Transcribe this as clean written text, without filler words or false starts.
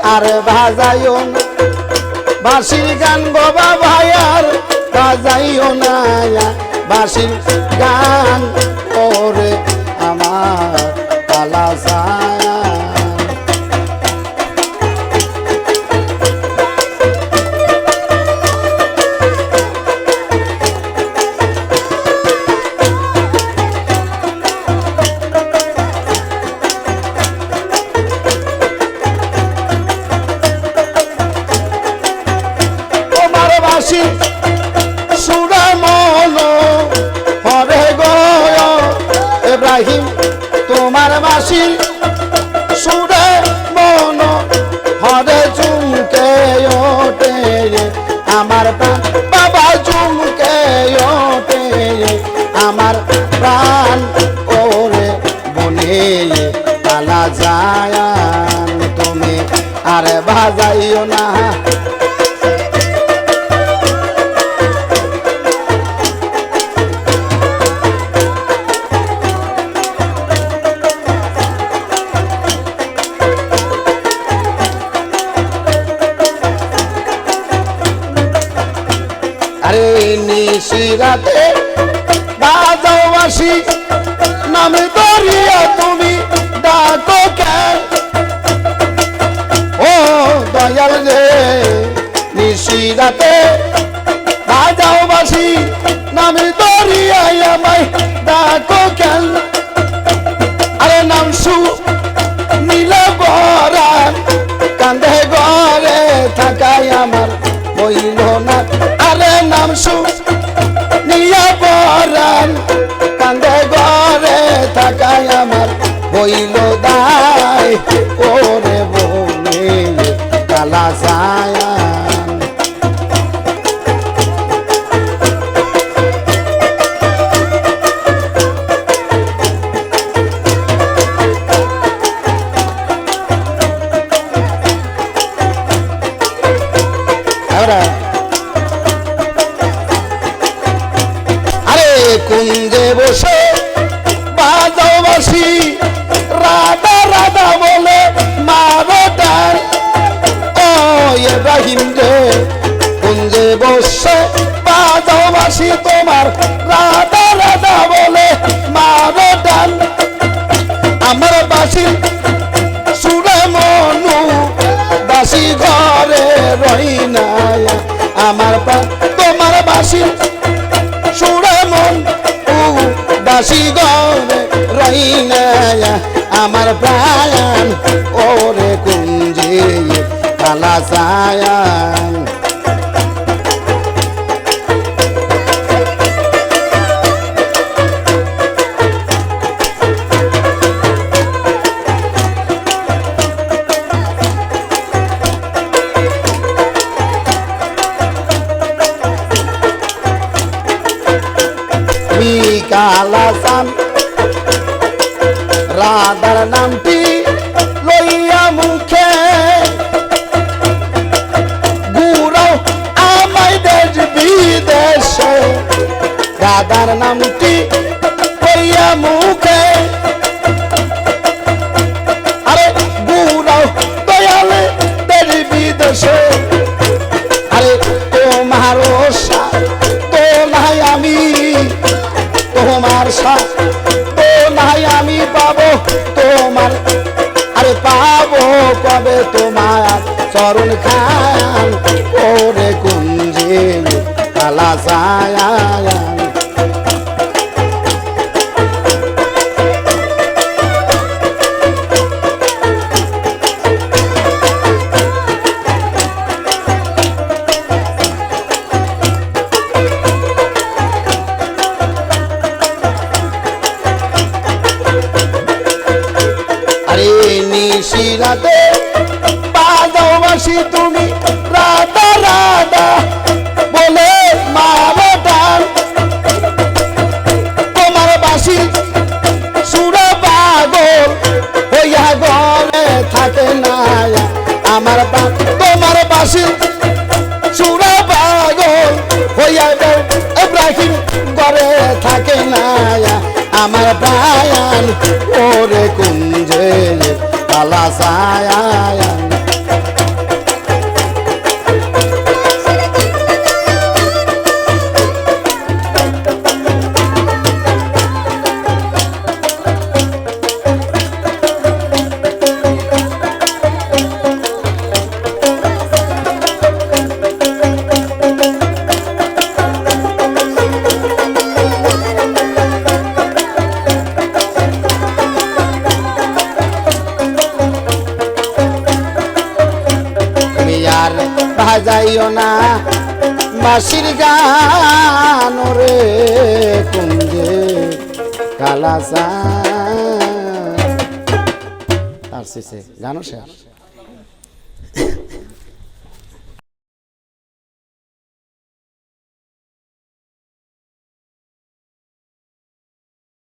আর বাজাইও না বাঁশির গান বাবা ভাই আর বাজাইও না বাঁশির গান ওরে আমার কালা যায় সুরা মন হরে গয় ইব্রাহিম তোমার বাঁশি সুরে মন হরে চুমকে ওঠে আমার প্রাণ বাবা চুমকে ওঠে আমার প্রাণ ওরে বনে পালা যায় তুমি আর বাজাইও না নিশিরাতে বাজাও বাঁশি নামে দরিয়া তুমি ডাকো কেন ও দয়াল রে নিশিরাতে বাজাও বাঁশি নামে দরিয়া আমায় ডাকো কেন আরে নাম সু নীলা বরান কান্দে ঘরে থাকাই আমার বইল না আরে নাম সু নিয়া বরান কান্দে ঘরে থাকাই আমার বইল দায় ওরে বনে কালা যায় কুঞ্জে বসে বাজাও বাঁশি রাধা রাধা বলে মারো ডাল ও ইব্রাহিম রে কুঞ্জে বসে বাজাও বাঁশি তোমার রাধা রাধা বলে মারো ডাল আমার বাঁশি সুরে মনু বাঁশি ঘরে রই না আমার তোমার বাঁশি সুরে মন বাঁশি ঘরে রই না আমার প্রাণ ওরে কুঞ্জে কালা যায় কালাসান রাধার নামটি লইয়া মুখে গুরু আমায় দেশ বিদেশে রাধার নামটি লইয়া মুখে আরে গুরু দয়ালে দেশ বিদেশে আরে তোমার তো নাই আমি তোমার সাথ তো নাই আমি পাবো তোমার আরে পাবো কবে তোমার চরণ খান ওরে কুঞ্জে কালা যায় নিশিরাতে বাজাও বাঁশি তুমি রাধা রাধা বলে মারো ডাল তোমার বাঁশি সুরে পাগল হইয়া গলে থাকে না আমার তোমার বাঁশি সুরে পাগল হইয়া ইব্রাহিম ঘরে থাকে না আমার প্রাণ ওরে কুঞ্জে কালা যায় বাজাইও না বাঁশির গান রে কুঞ্জে কালাসা। আর শেষে গানও শেষ।